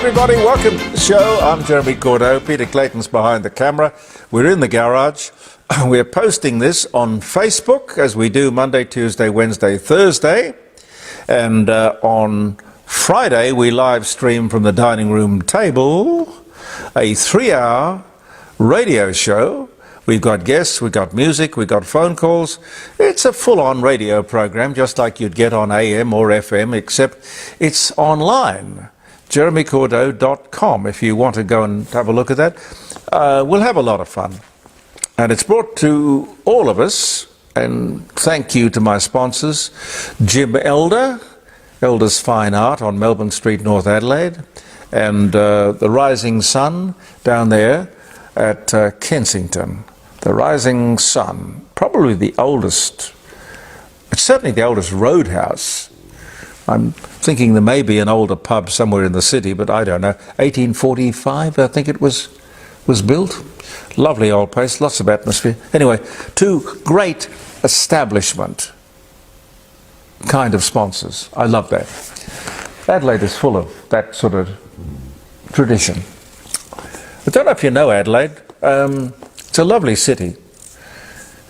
everybody, welcome to the show. I'm Jeremy Cordeaux. Peter Clayton's behind the camera. We're in the garage. We're posting this on Facebook, as we do Monday, Tuesday, Wednesday, Thursday. And on Friday, we live stream from the dining room table a 3-hour radio show. We've got guests, we've got music, we've got phone calls. It's a full-on radio program, just like you'd get on AM or FM, except it's online. JeremyCordeaux.com, if you want to go and have a look at that. We'll have a lot of fun. And it's brought to all of us, and thank you to my sponsors, Jim Elder, Elder's Fine Art on Melbourne Street, North Adelaide, and the Rising Sun down there at Kensington. The Rising Sun, probably the oldest, it's certainly the oldest roadhouse. I'm thinking there may be an older pub somewhere in the city, but I don't know. 1845, I think it was built. Lovely old place, lots of atmosphere. Anyway, two great establishment kind of sponsors. I love that. Adelaide is full of that sort of tradition. I don't know if you know Adelaide. It's a lovely city.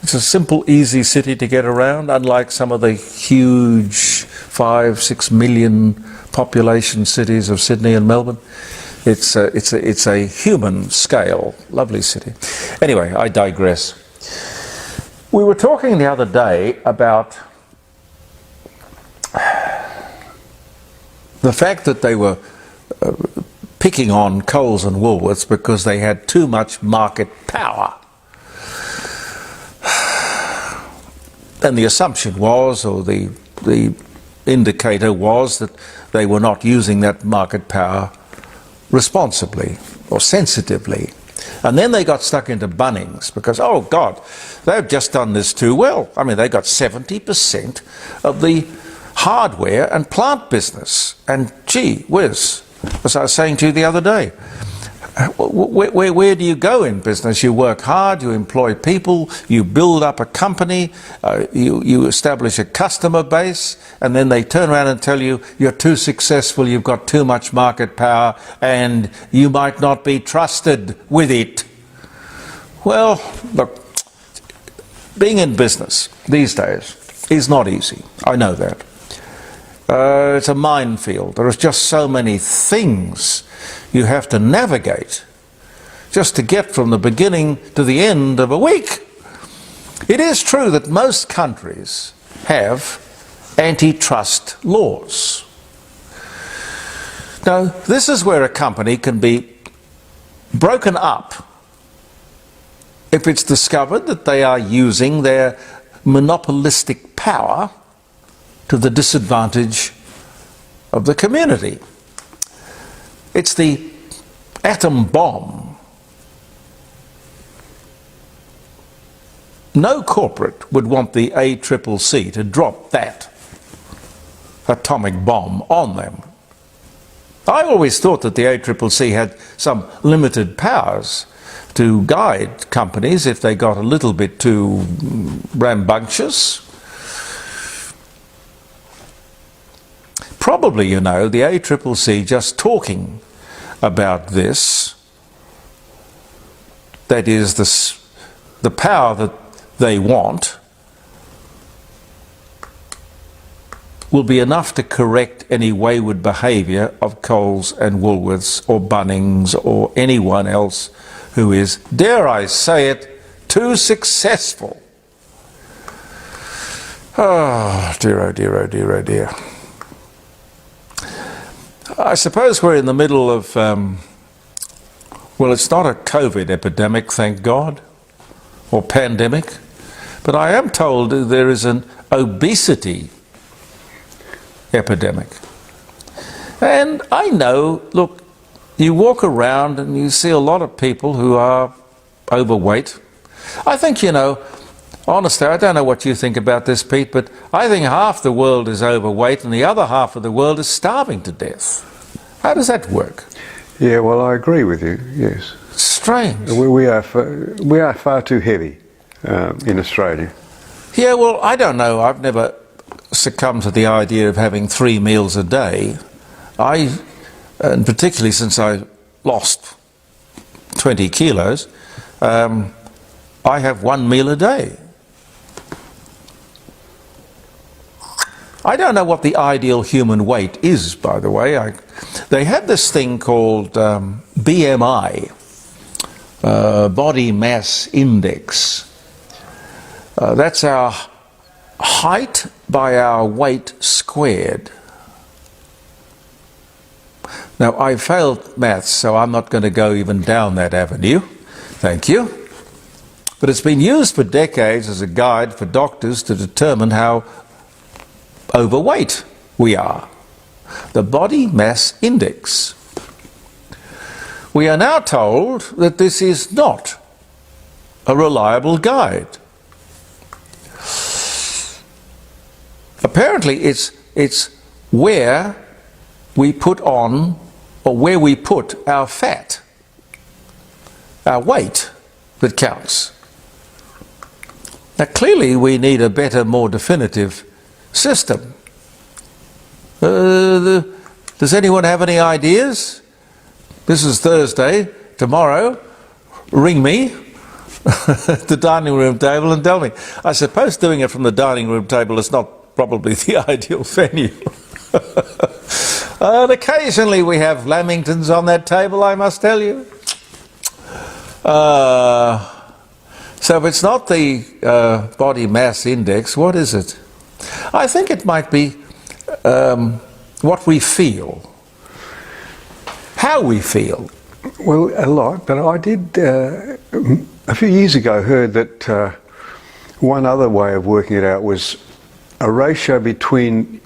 It's a simple, easy city to get around, unlike some of the huge 5-6 million population cities of Sydney and Melbourne. It's a human scale, lovely city. Anyway, I digress. We were talking the other day about the fact that they were picking on Coles and Woolworths because they had too much market power. And the assumption was, or the indicator was, that they were not using that market power responsibly or sensitively. And then they got stuck into Bunnings because, oh God, they've just done this too well. I mean, they got 70% of the hardware and plant business. And gee whiz, as I was saying to you the other day, where do you go in business? You work hard, you employ people, you build up a company, you establish a customer base, and then they turn around and tell you you're too successful, you've got too much market power, and you might not be trusted with it. Well, look, being in business these days is not easy. I know that. It's a minefield. There are just so many things you have to navigate just to get from the beginning to the end of a week. It is true that most countries have antitrust laws. Now, this is where a company can be broken up if it's discovered that they are using their monopolistic power to the disadvantage of the community. It's the atom bomb. No corporate would want the ACCC to drop that atomic bomb on them. I always thought that the ACCC had some limited powers to guide companies if they got a little bit too rambunctious. Probably, you know, the ACCC just talking about this, that is the power that they want, will be enough to correct any wayward behaviour of Coles and Woolworths or Bunnings or anyone else who is, dare I say it, too successful. Oh dear, oh dear, oh dear, oh dear. I suppose we're in the middle of, well, it's not a COVID epidemic, thank God, or pandemic, but I am told there is an obesity epidemic. And I know, look, you walk around and you see a lot of people who are overweight. I think, you know, honestly, I don't know what you think about this, Pete, but I think half the world is overweight and the other half of the world is starving to death. How does that work? Yeah, well, I agree with you, yes. Strange. We are far too heavy in Australia. Yeah, well, I don't know. I've never succumbed to the idea of having 3 meals a day. I and particularly since I lost 20 kilos, I have one meal a day. I don't know what the ideal human weight is, by the way. They have this thing called BMI, Body Mass Index. That's our height by our weight squared. Now, I failed maths, so I'm not going to go even down that avenue. Thank you. But it's been used for decades as a guide for doctors to determine how overweight we are. The Body Mass Index. We are now told that this is not a reliable guide. Apparently it's where we put on, or where we put our fat, our weight, that counts. Now clearly we need a better, more definitive system. Does anyone have any ideas? This is Thursday. Tomorrow, ring me at the dining room table and tell me. I suppose doing it from the dining room table is not probably the ideal venue. And occasionally we have lamingtons on that table, I must tell you. So if it's not the body mass index, what is it? I think it might be what we feel, how we feel. Well, a lot, but I did, a few years ago, heard that one other way of working it out was a ratio between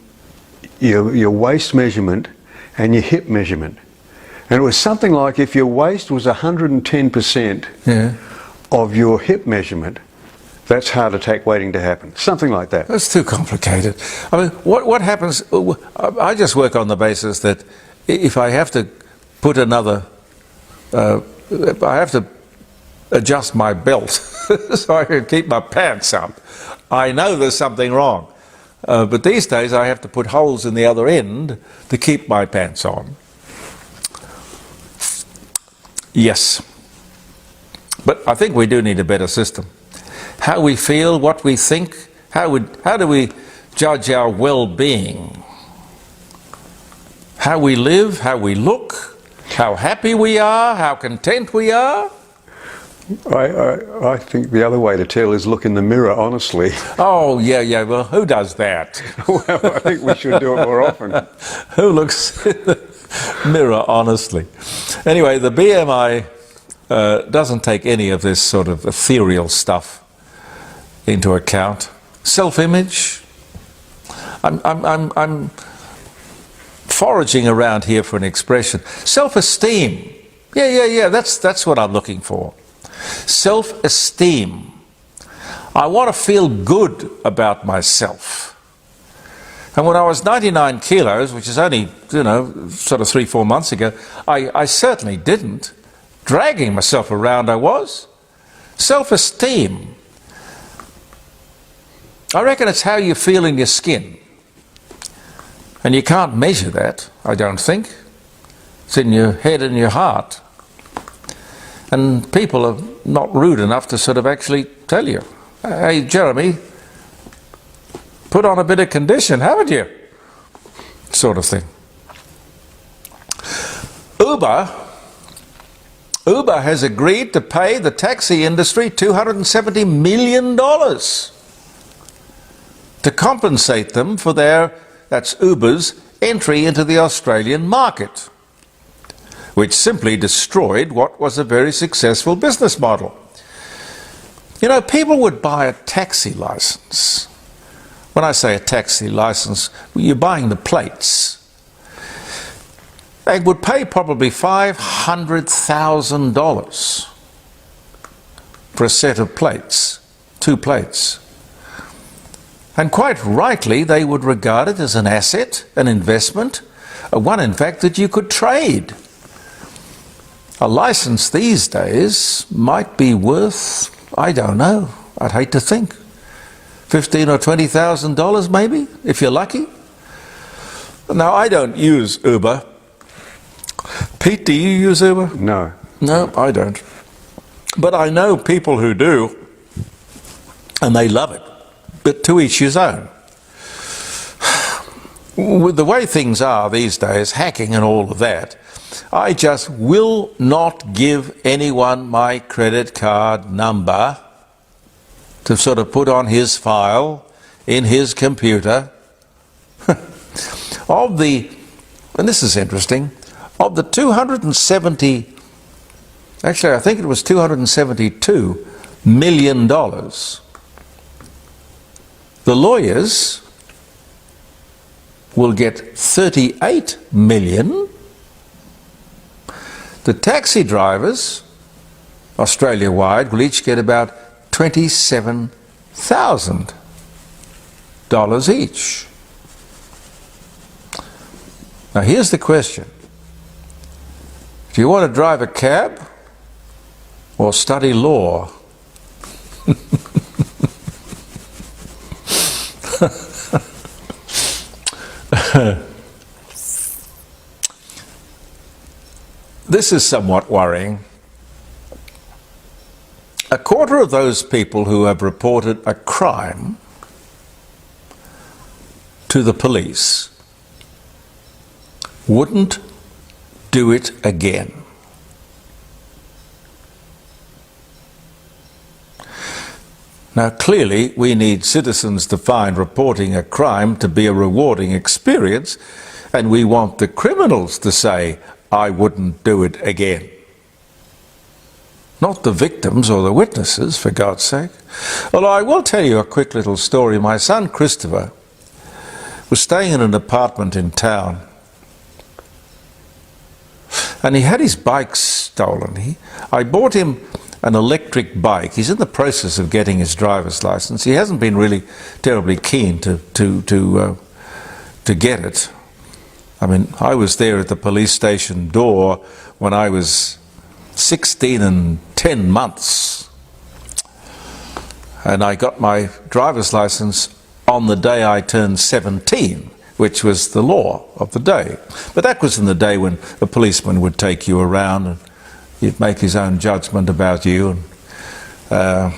your waist measurement and your hip measurement. And it was something like if your waist was 110% of your hip measurement, that's heart attack waiting to happen. Something like that. That's too complicated. I mean, what happens, I just work on the basis that if I have to put another, I have to adjust my belt so I can keep my pants up. I know there's something wrong. But these days I have to put holes in the other end to keep my pants on. Yes. But I think we do need a better system. How we feel, what we think, how do we judge our well-being? How we live, how we look, how happy we are, how content we are. I think the other way to tell is look in the mirror honestly. Oh, yeah, well, who does that? Well, I think we should do it more often. Who looks in the mirror honestly? Anyway, the BMI doesn't take any of this sort of ethereal stuff into account. Self-image. I'm foraging around here for an expression. Self-esteem. Yeah. That's what I'm looking for. Self-esteem. I want to feel good about myself. And when I was 99 kilos, which is only, sort of 3-4 months ago, I certainly didn't. Dragging myself around I was. Self-esteem. I reckon it's how you feel in your skin. And you can't measure that, I don't think. It's in your head and your heart. And people are not rude enough to sort of actually tell you, hey, Jeremy, put on a bit of condition, haven't you? Sort of thing. Uber has agreed to pay the taxi industry $270 million to compensate them for that's Uber's, entry into the Australian market, which simply destroyed what was a very successful business model. People would buy a taxi license. When I say a taxi license, you're buying the plates. They would pay probably $500,000 for a set of plates, 2 plates. And quite rightly, they would regard it as an asset, an investment, one in fact that you could trade. A license these days might be worth, I don't know, I'd hate to think, $15,000 or $20,000 maybe, if you're lucky. Now, I don't use Uber, Pete, do you use Uber? No. No, I don't. But I know people who do, and they love it. But to each his own. With the way things are these days, hacking and all of that, I just will not give anyone my credit card number to sort of put on his file in his computer. And this is interesting, of the 270, actually I think it was $272 million, the lawyers will get 38 million. The taxi drivers, Australia-wide, will each get about $27,000 each. Now here's the question. Do you want to drive a cab or study law? This is somewhat worrying. A quarter of those people who have reported a crime to the police wouldn't do it again. Now clearly we need citizens to find reporting a crime to be a rewarding experience, and we want the criminals to say, I wouldn't do it again. Not the victims or the witnesses, for God's sake. Although I will tell you a quick little story. My son Christopher was staying in an apartment in town, and he had his bike stolen. I bought him an electric bike. He's in the process of getting his driver's license. He hasn't been really terribly keen to get it. I mean, I was there at the police station door when I was 16 and 10 months. And I got my driver's license on the day I turned 17, which was the law of the day. But that was in the day when a policeman would take you around and he'd make his own judgment about you and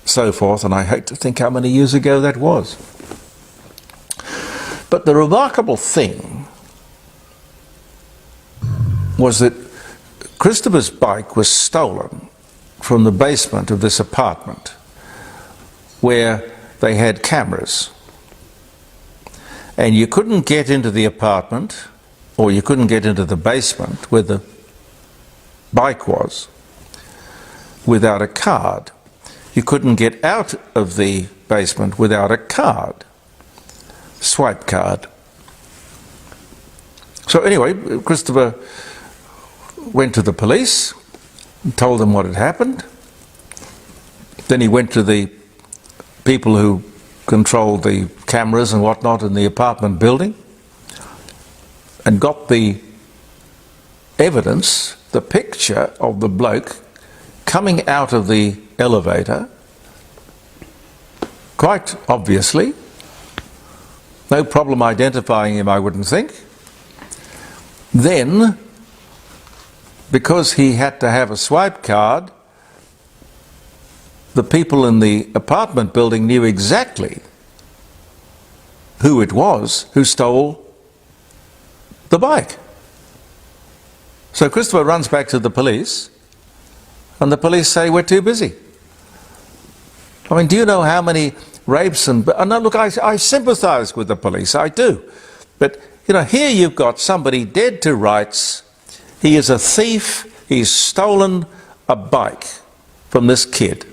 so forth. And I hate to think how many years ago that was. But the remarkable thing was that Christopher's bike was stolen from the basement of this apartment where they had cameras. And you couldn't get into the apartment, or you couldn't get into the basement where the bike was, without a card. You couldn't get out of the basement without a card. Swipe card. So anyway, Christopher went to the police and told them what had happened. Then he went to the people who controlled the cameras and whatnot in the apartment building and got the evidence, the picture of the bloke coming out of the elevator, quite obviously. No problem identifying him, I wouldn't think. Then, because he had to have a swipe card, the people in the apartment building knew exactly who it was who stole the bike. So Christopher runs back to the police, and the police say, we're too busy. I mean, do you know how many rapes and... no, look, I sympathise with the police, I do. But, you know, here you've got somebody dead to rights. He is a thief. He's stolen a bike from this kid.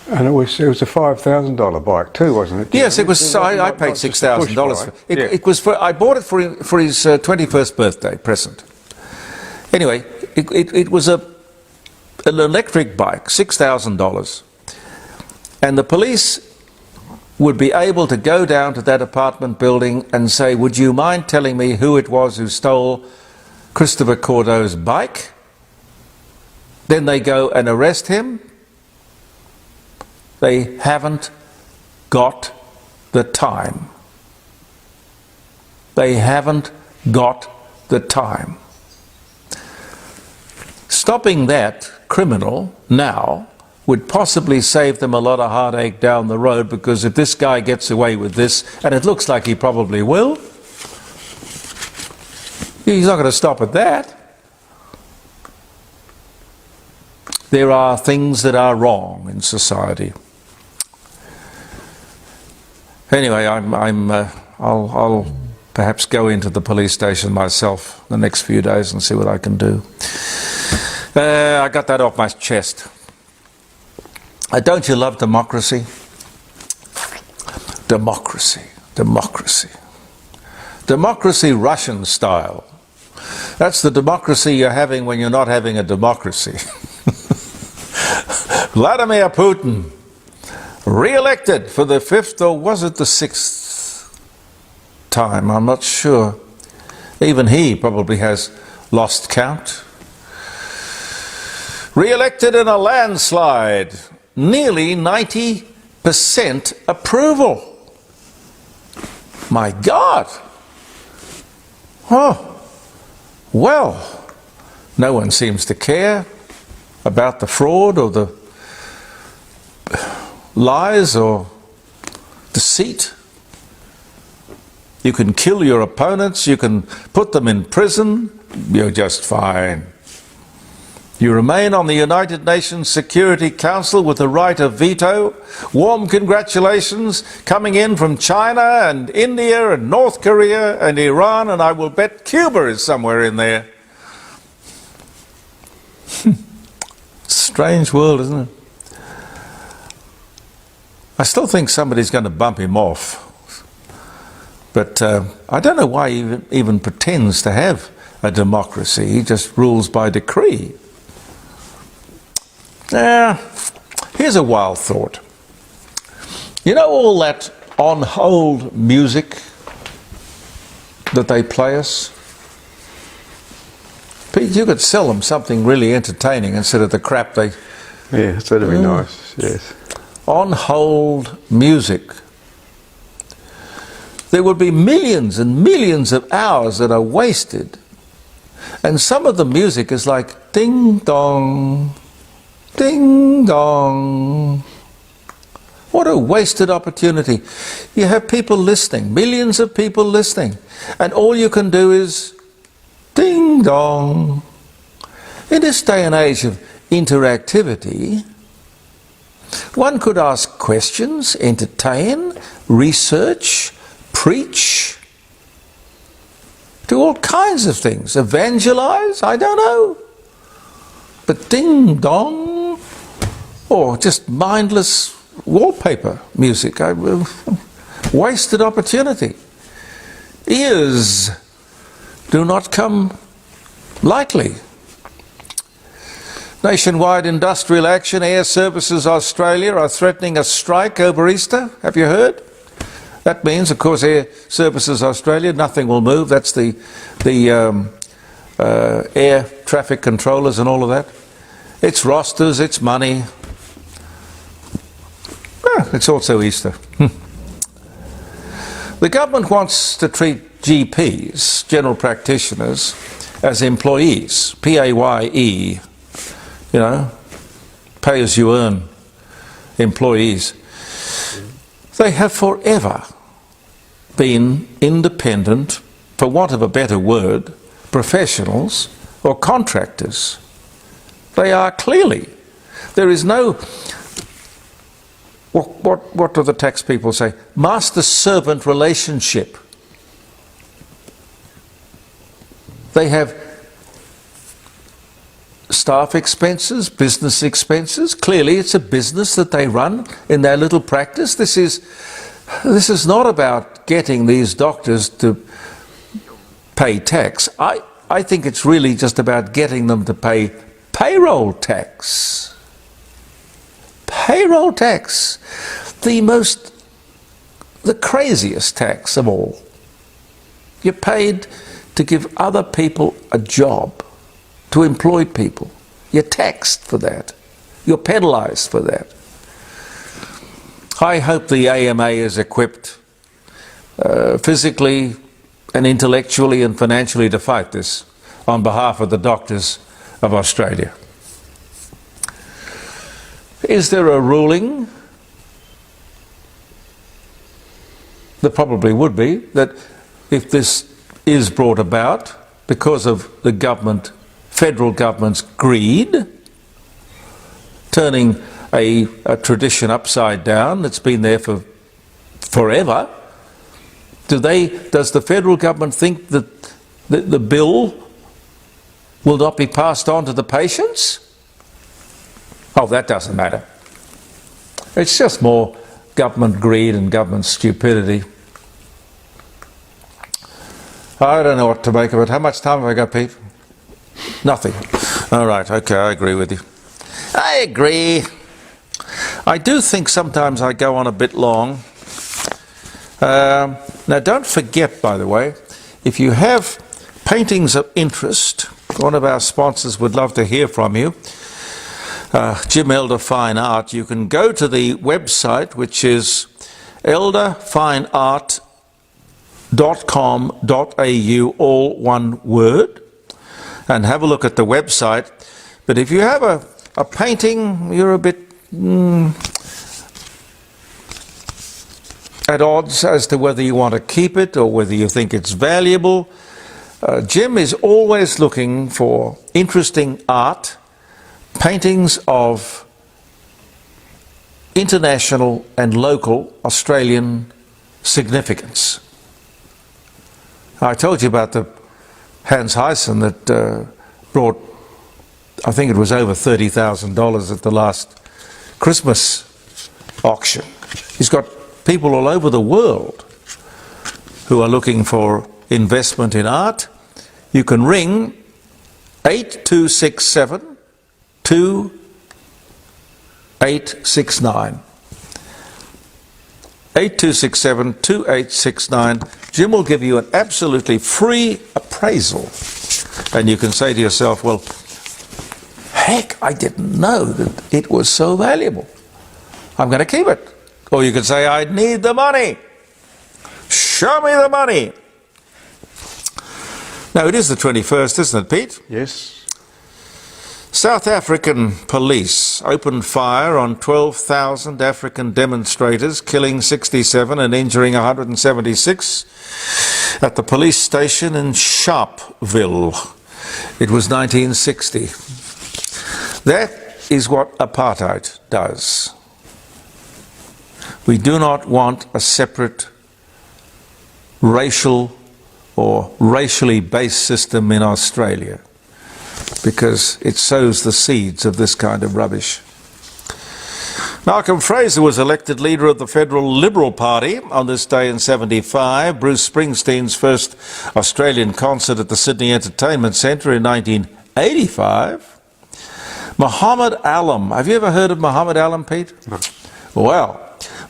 And it was a $5,000 bike too, wasn't it? Yes, it was. I paid $6,000 for it. It was I bought it for his 21st birthday present. Anyway, it was an electric bike, $6,000. And the police would be able to go down to that apartment building and say, would you mind telling me who it was who stole Christopher Cordeau's bike? Then they go and arrest him. They haven't got the time. They haven't got the time. Stopping that criminal now would possibly save them a lot of heartache down the road, because if this guy gets away with this, and it looks like he probably will, he's not going to stop at that. There are things that are wrong in society. Anyway, I'll perhaps go into the police station myself the next few days and see what I can do. I got that off my chest. Don't you love democracy? Democracy, democracy. Democracy Russian style. That's the democracy you're having when you're not having a democracy. Vladimir Putin, re-elected for the 5th, or was it the 6th time? I'm not sure. Even he probably has lost count. Re-elected in a landslide. Nearly 90% approval. My God. Oh, well, no one seems to care about the fraud or the lies or deceit. You can kill your opponents, you can put them in prison, you're just fine. You remain on the United Nations Security Council with the right of veto. Warm congratulations coming in from China and India and North Korea and Iran, and I will bet Cuba is somewhere in there. Strange world, isn't it? I still think somebody's going to bump him off. But I don't know why he even pretends to have a democracy. He just rules by decree. Here's a wild thought. You know all that on-hold music that they play us? Pete, you could sell them something really entertaining instead of the crap they... Yeah, that'd be nice, yes. On-hold music. There would be millions and millions of hours that are wasted. And some of the music is like ding-dong, ding-dong. What a wasted opportunity. You have people listening, millions of people listening, and all you can do is ding-dong. In this day and age of interactivity, one could ask questions, entertain, research, preach, do all kinds of things, evangelize, I don't know. But ding-dong, or just mindless wallpaper music, wasted opportunity. Ears do not come lightly. Nationwide industrial action. Airservices Australia are threatening a strike over Easter. Have you heard? That means, of course, Airservices Australia, nothing will move. That's the air traffic controllers and all of that. It's rosters, it's money. It's also Easter. The government wants to treat GPs, general practitioners, as employees, PAYE, you know, pay as you earn employees. They have forever been independent, for want of a better word, professionals or contractors. They are clearly. There is no, what do the tax people say? Master-servant relationship. They have staff expenses, business expenses. Clearly it's a business that they run in their little practice. This is not about getting these doctors to pay tax. I think it's really just about getting them to pay payroll tax. Payroll tax. The craziest tax of all. You're paid to give other people a job, to employ people. You're taxed for that. You're penalised for that. I hope the AMA is equipped physically and intellectually and financially to fight this on behalf of the doctors of Australia. Is there a ruling? There probably would be, that if this is brought about because of the government, federal government's greed, turning a tradition upside down that's been there for forever, does the federal government think that the bill will not be passed on to the patients? Oh, that doesn't matter. It's just more government greed and government stupidity. I don't know what to make of it. How much time have I got, Pete? Nothing. All right, okay, I agree with you. I agree. I do think sometimes I go on a bit long. Now, don't forget, by the way, if you have paintings of interest, one of our sponsors would love to hear from you, Jim Elder Fine Art. You can go to the website, which is elderfineart.com.au, all one word, and have a look at the website. But if you have a painting, you're a bit at odds as to whether you want to keep it or whether you think it's valuable, Jim is always looking for interesting art, paintings of international and local Australian significance. I told you about the Hans Huyssen that brought, I think it was over $30,000 at the last Christmas auction. He's got people all over the world who are looking for investment in art. You can ring 8267 2869. 8267 2869. Jim will give you an absolutely free appraisal. And you can say to yourself, well, heck, I didn't know that it was so valuable. I'm going to keep it. Or you could say, I need the money. Show me the money. Now, it is the 21st, isn't it, Pete? Yes. South African police opened fire on 12,000 African demonstrators, killing 67 and injuring 176 at the police station in Sharpeville. It was 1960. That is what apartheid does. We do not want a separate racial or racially based system in Australia, because it sows the seeds of this kind of rubbish. Malcolm Fraser was elected leader of the Federal Liberal Party on this day in '75. Bruce Springsteen's first Australian concert at the Sydney Entertainment Centre in 1985. Muhammad Alam. Have you ever heard of Muhammad Alam, Pete? No. Well,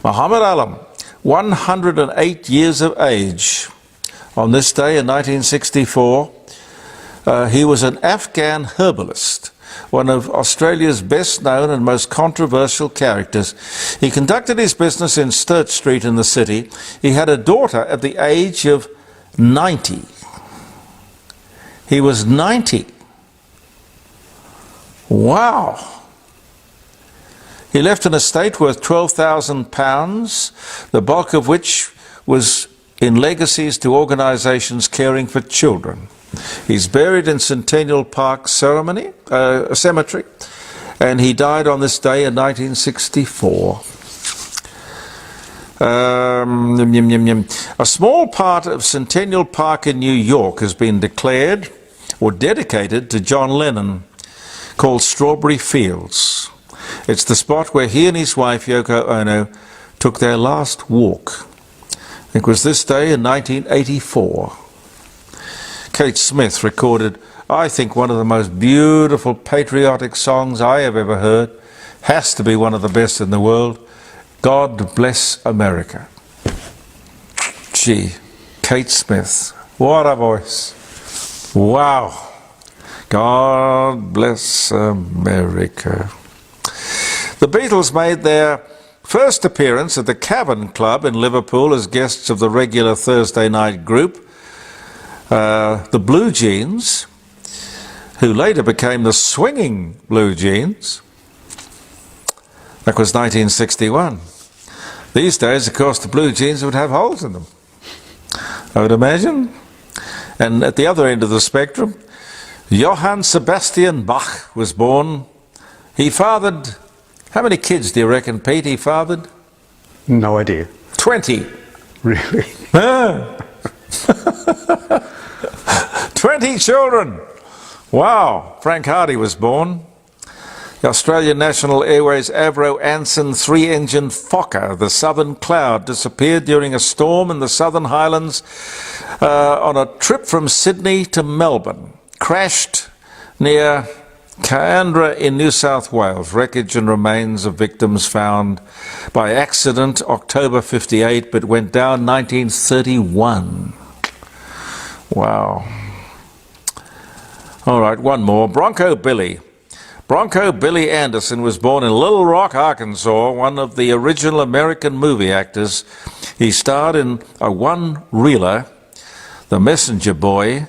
Muhammad Alam, 108 years of age. On this day in 1964, he was an Afghan herbalist, one of Australia's best known and most controversial characters. He conducted his business in Sturt Street in the city. He had a daughter at the age of 90. He was 90. Wow. He left an estate worth £12,000, the bulk of which was in legacies to organisations caring for children. He's buried in Centennial Park Cemetery, and he died on this day in 1964. A small part of Centennial Park in New York has been declared or dedicated to John Lennon, called Strawberry Fields. It's the spot where he and his wife Yoko Ono took their last walk. It was this day in 1984. Kate Smith recorded, I think, one of the most beautiful patriotic songs I have ever heard. Has to be one of the best in the world. God Bless America. Gee, Kate Smith. What a voice. Wow. God bless America. The Beatles made their first appearance at the Cavern Club in Liverpool as guests of the regular Thursday night group, the Blue Jeans, who later became the Swinging Blue Jeans. That was 1961. These days, of course, the blue jeans would have holes in them, I would imagine. And at the other end of the spectrum, Johann Sebastian Bach was born. He fathered, how many kids do you reckon, Pete, he fathered? No idea. 20. Really? 20 children. Wow. Frank Hardy was born. The Australian National Airways Avro Anson 3-engine Fokker, the Southern Cloud, disappeared during a storm in the Southern Highlands on a trip from Sydney to Melbourne. Crashed near Canberra in New South Wales. Wreckage and remains of victims found by accident October 58, but went down 1931. Wow. All right, one more. Bronco Billy Anderson was born in Little Rock, Arkansas, one of the original American movie actors. He starred in a one-reeler, The Messenger Boy,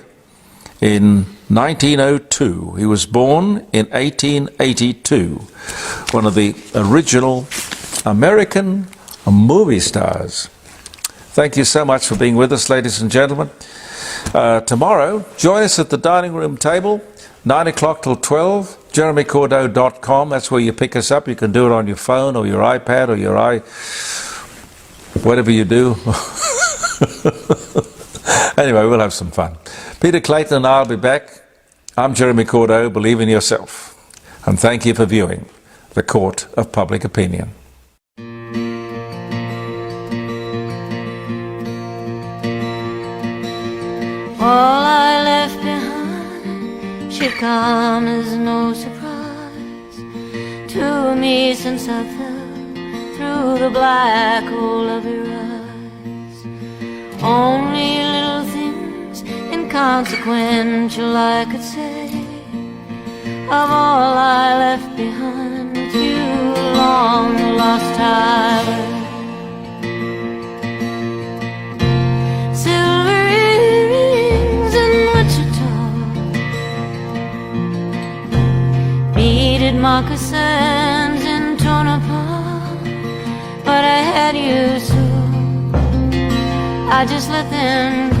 in 1902. He was born in 1882, one of the original American movie stars. Thank you so much for being with us, ladies and gentlemen. Tomorrow, join us at the dining room table, 9 o'clock till 12, jeremycordeaux.com. That's where you pick us up. You can do it on your phone or your iPad or your whatever you do. Anyway, we'll have some fun. Peter Clayton and I'll be back. I'm Jeremy Cordeaux. Believe in yourself. And thank you for viewing The Court of Public Opinion. All I left behind should come as no surprise to me, since I fell through the black hole of your eyes. Only little things inconsequential I could say of all I left behind with you along the lost highway. Moccasins in Tonopah, but I had you so I just let them go.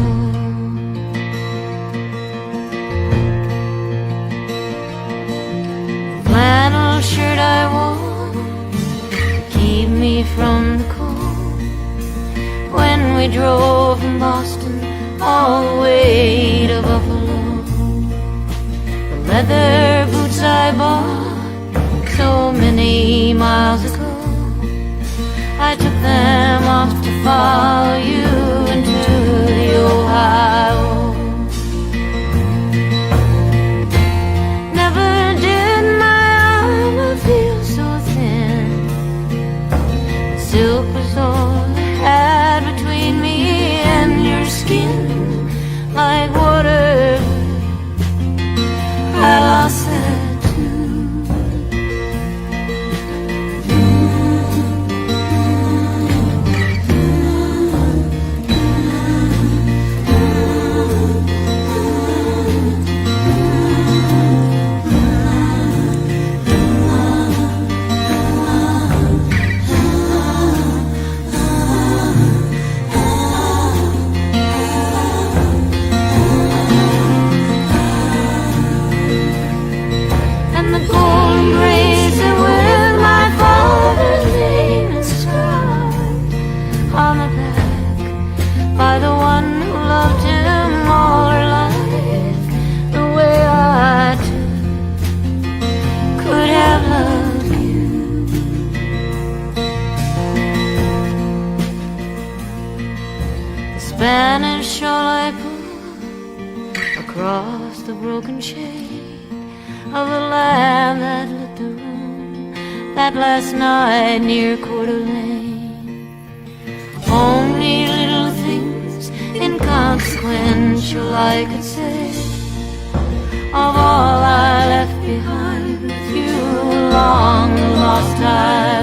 Flannel shirt I wore to keep me from the cold when we drove from Boston all the way to Buffalo. The leather boots I bought so many miles ago, I took them off to follow you into the Ohio. Never did my armor feel so thin. Silk was all I had between me and your skin, like water. I lost that. By the one who loved him all her life, the way I too could have loved you. The Spanish shawl I pulled across the broken shade of the lamp that lit the room that last night near Coeur d'Alene. Only little things inconsequential I could say of all I left behind with you along the lost highway.